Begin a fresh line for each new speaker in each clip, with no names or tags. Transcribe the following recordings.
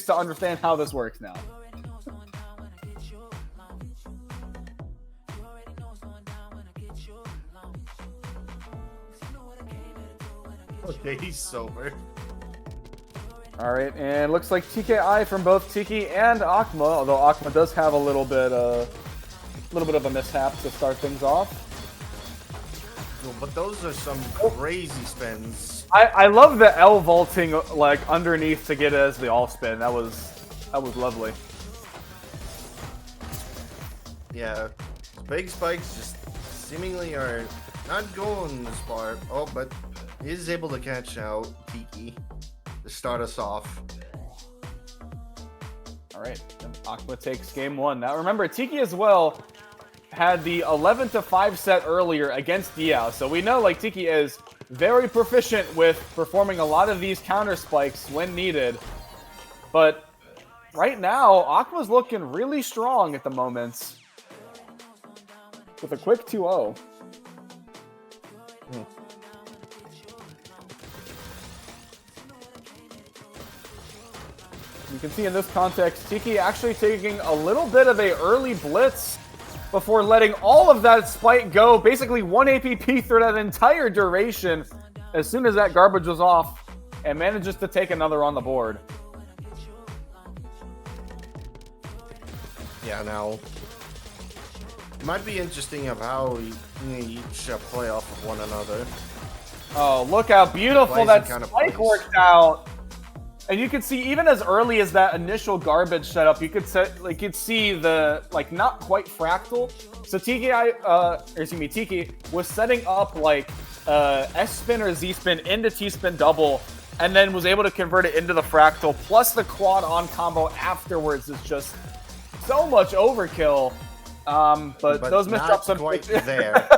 to understand how this works now.
Okay, he's sober.
All right, and looks like TKI from both Tiki and AKMA, although AKMA does have a little bit of a mishap to start things off.
But those are some crazy spins.
I love the L vaulting like underneath to get it as the all spin. That was lovely.
Yeah, big spikes just seemingly are not going this far. Oh, but he is able to catch out Tiki to start us off.
All right, AKMA takes game one. Now remember, Tiki as well had the 11-5 set earlier against Diao, so we know like Tiki is very proficient with performing a lot of these counter spikes when needed. But right now, AKMA's looking really strong at the moment with a quick 2-0. You can see in this context, Tiki actually taking a little bit of a early blitz before letting all of that spike go. Basically 1 APP through that entire duration as soon as that garbage was off, and manages to take another on the board.
Yeah, now it might be interesting of how each play off of one another.
Oh, look how beautiful that spike worked out. And you could see even as early as that initial garbage setup, you could see the not quite fractal. So Tiki was setting up like S spin or Z spin into T spin double, and then was able to convert it into the fractal. Plus the quad on combo afterwards is just so much overkill. But those misdrops
quite there.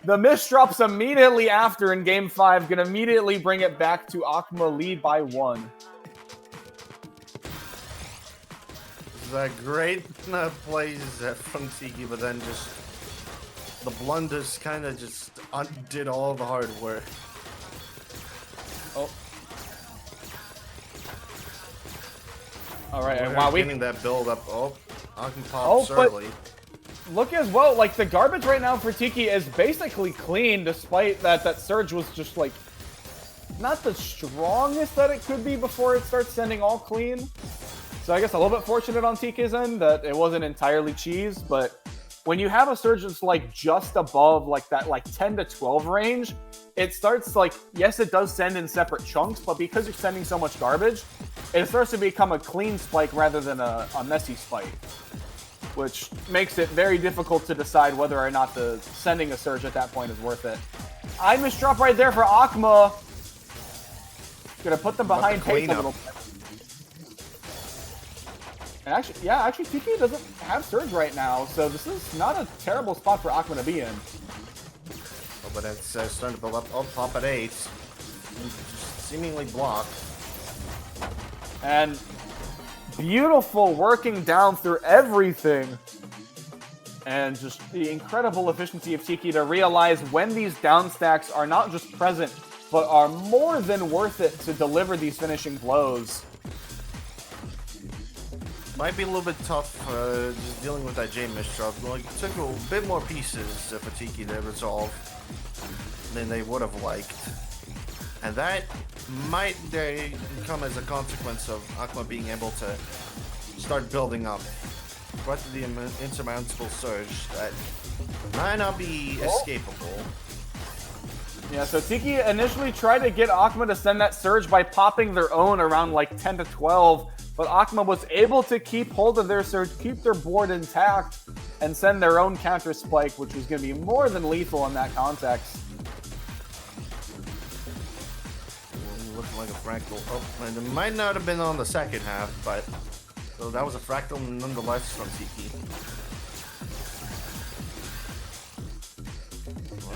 The misdrops immediately after in Game 5 gonna immediately bring it back to AKMA lead by 1.
The great plays from Tiki, but then just the blunders kind of just undid all the hard work.
Oh. All right, and
wow, we're getting that build up. Oh, AKMA pops early.
Look as well, like the garbage right now for Tiki is basically clean, despite that surge was just like not the strongest that it could be before it starts sending all clean. So I guess a little bit fortunate on Tiki's end that it wasn't entirely cheese, but when you have a surge that's like just above like that 10 to 12 range, it starts like, yes, it does send in separate chunks, but because you're sending so much garbage, it starts to become a clean spike rather than a messy spike, which makes it very difficult to decide whether or not the sending a surge at that point is worth it. I misdrop right there for AKMA. Gonna put them behind tape a little bit. And actually, Tiki doesn't have surge right now, so this is not a terrible spot for AKMA to be in.
Oh, but it's starting to build up. Oh, pop at 8. Seemingly blocked.
And beautiful working down through everything. And just the incredible efficiency of Tiki to realize when these down stacks are not just present, but are more than worth it to deliver these finishing blows.
Might be a little bit tough just dealing with that J misdrop. Like, it took a bit more pieces for Tiki to resolve than they would have liked. And that might come as a consequence of AKMA being able to start building up quite the insurmountable surge that might not be escapable.
Yeah, so Tiki initially tried to get AKMA to send that surge by popping their own around like 10 to 12, but AKMA was able to keep hold of their surge, keep their board intact, and send their own counter spike, which was going to be more than lethal in that context.
Looking like a fractal. Oh, and it might not have been on the second half, but so that was a fractal nonetheless from Tiki.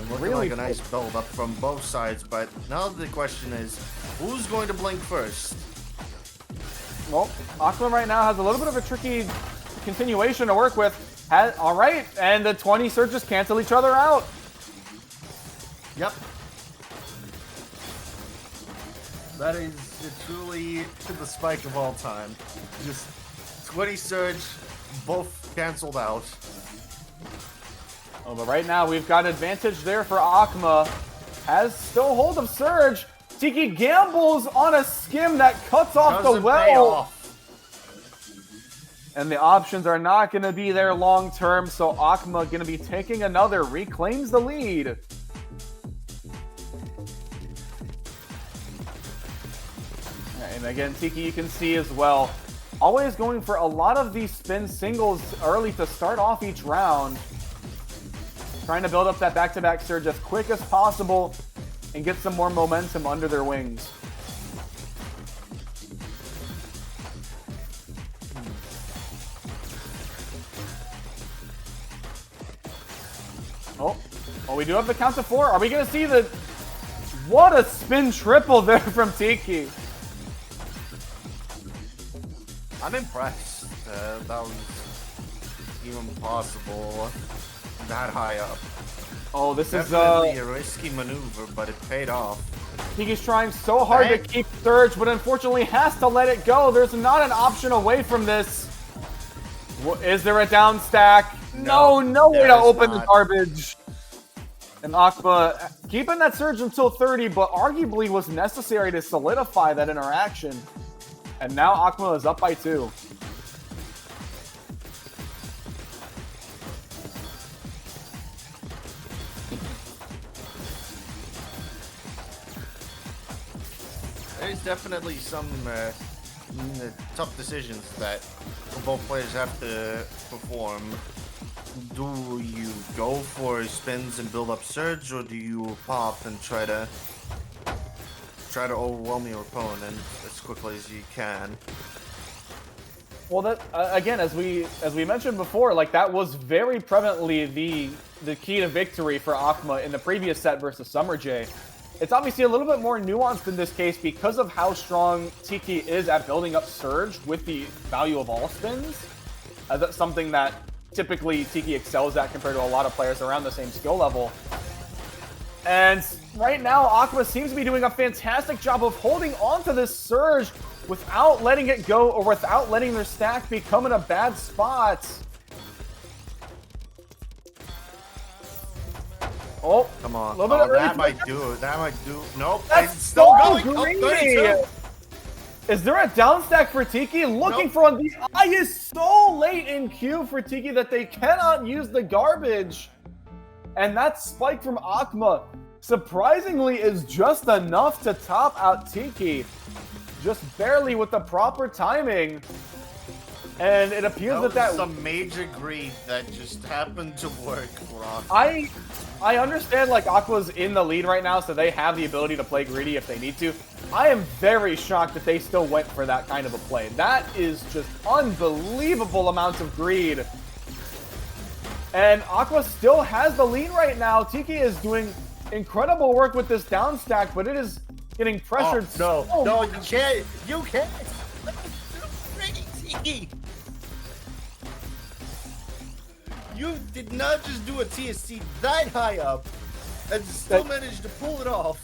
Looking really like a nice build up from both sides, but now the question is, who's going to blink first?
Well, AKMA right now has a little bit of a tricky continuation to work with. All right, and the 20 surges cancel each other out.
Yep. That is truly the spike of all time. Just 20 surge, both canceled out.
Oh, but right now we've got advantage there for AKMA. Has still hold of surge. Tiki gambles on a skim that cuts off the well. And the options are not going to be there long term, so AKMA going to be taking another, reclaims the lead. And again, Tiki, you can see as well, always going for a lot of these spin singles early to start off each round. Trying to build up that back-to-back surge as quick as possible and get some more momentum under their wings. Oh, we do have the count to 4. Are we going to see the... What a spin triple there from Tiki.
I'm impressed. That was even possible that high up.
Oh, this
Definitely
is
a risky maneuver, but it paid off.
Tiki's trying so hard to keep surge, but unfortunately has to let it go. There's not an option away from this. Is there a down stack? No way to open the garbage. And AKMA keeping that surge until 30, but arguably was necessary to solidify that interaction. And now AKMA is up by 2.
There's definitely some tough decisions that both players have to perform. Do you go for spins and build up surge, or do you pop and try to overwhelm your opponent as quickly as you can?
Well, that again, as we mentioned before, like that was very prevalently the key to victory for AKMA in the previous set versus Summer J. It's obviously a little bit more nuanced in this case because of how strong Tiki is at building up surge with the value of all spins. That's something that typically Tiki excels at compared to a lot of players around the same skill level. And right now, AKMA seems to be doing a fantastic job of holding on to this surge without letting it go or without letting their stack become in a bad spot. Oh,
come on.
A little bit
that might do it. That might do it. Nope.
That's
it's still
so
going.
greedy. Is there a down stack for Tiki? Looking for one. The eye is so late in queue for Tiki that they cannot use the garbage. And that spike from AKMA, surprisingly, is just enough to top out Tiki. Just barely with the proper timing. And it appears that
some major greed that just happened to work for AKMA.
I understand, like, AKMA's in the lead right now, so they have the ability to play greedy if they need to. I am very shocked that they still went for that kind of a play. That is just unbelievable amounts of greed. And AKMA still has the lead right now. Tiki is doing incredible work with this down stack, but it is getting pressured.
No, you can't. You can't. Tiki. You did not just do a TSC that high up and still managed to pull it off.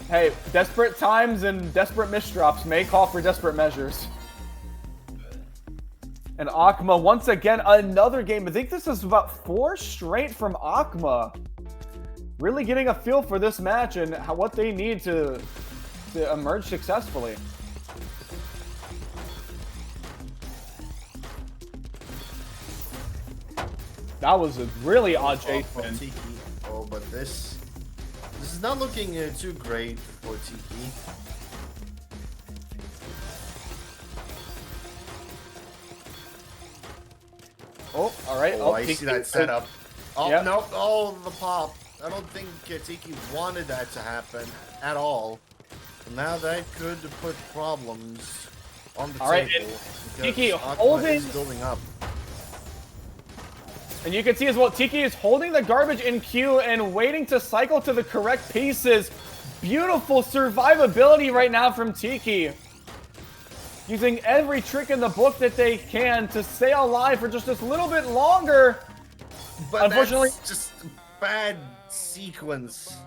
Hey, desperate times and desperate misdrops may call for desperate measures. And AKMA, once again, another game. I think this is about 4 straight from AKMA. Really getting a feel for this match and what they need to emerge successfully. That was a really odd chase win.
Oh, but this is not looking too great for Tiki.
Oh, all right.
Oh, I see that setup. Oh,
yep.
no. Oh, the pop. I don't think Tiki wanted that to happen at all. Now that could put problems on the table.
Right, Tiki holding,
building up.
And you can see as well, Tiki is holding the garbage in queue and waiting to cycle to the correct pieces. Beautiful survivability right now from Tiki. Using every trick in the book that they can to stay alive for just this little bit longer.
But
unfortunately,
that's just bad sequence.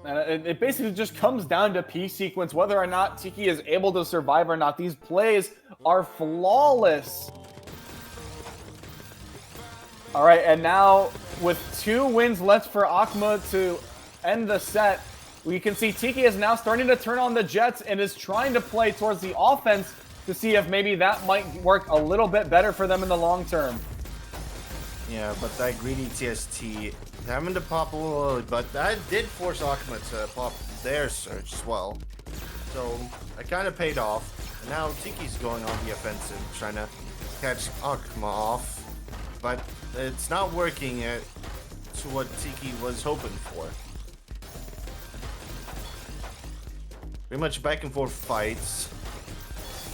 And it basically just comes down to P sequence, whether or not Tiki is able to survive or not. These plays are flawless. All right, and now with 2 wins left for AKMA to end the set, we can see Tiki is now starting to turn on the Jets and is trying to play towards the offense to see if maybe that might work a little bit better for them in the long term.
Yeah, but that greedy TST having to pop a little early, but that did force AKMA to pop their surge as well. So it kind of paid off. And now Tiki's going on the offensive, trying to catch AKMA off, but it's not working to what Tiki was hoping for. Pretty much back and forth fights.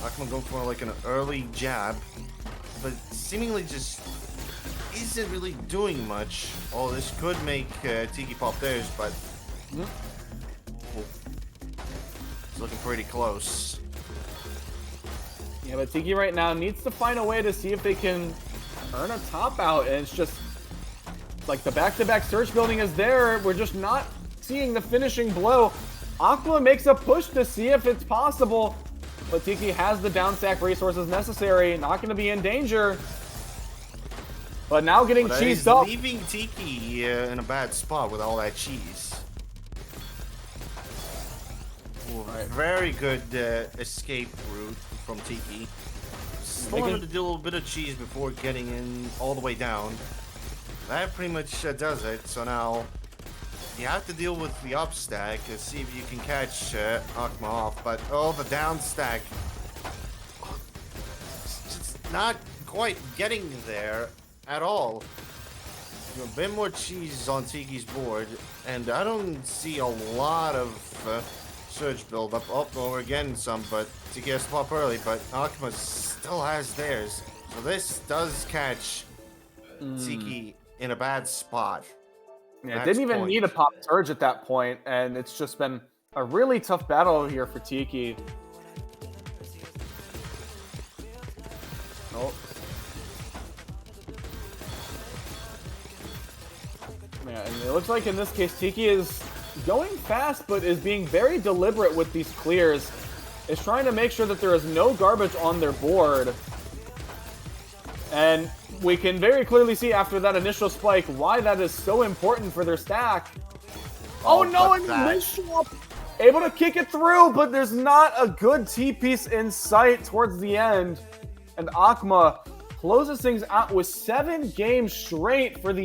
AKMA going for like an early jab, but seemingly just isn't really doing much. Oh, this could make Tiki pop theirs, but it's looking pretty close.
Yeah, but Tiki right now needs to find a way to see if they can earn a top out, and it's just like the back-to-back search building is there. We're just not seeing the finishing blow. AKMA makes a push to see if it's possible, but Tiki has the down stack resources necessary, not going to be in danger. But now getting cheesed up.
Leaving Tiki in a bad spot with all that cheese. Ooh, right. Very good escape route from Tiki. Still wanted to do a little bit of cheese before getting in all the way down. That pretty much does it. So now you have to deal with the up stack to see if you can catch AKMA off. But oh, the down stack. It's just not quite getting there at all. A bit more cheese on Tiki's board, and I don't see a lot of surge build up. Oh, well, we're getting some, but Tiki has to pop early, but AKMA still has theirs. So this does catch Tiki in a bad spot.
Yeah, it didn't even need a pop surge at that point, and it's just been a really tough battle here for Tiki. Oh. Yeah, and it looks like in this case, Tiki is going fast, but is being very deliberate with these clears. Is trying to make sure that there is no garbage on their board. And we can very clearly see after that initial spike why that is so important for their stack. Oh no, and Mishop able to kick it through, but there's not a good T-piece in sight towards the end. And AKMA closes things out with 7 games straight for the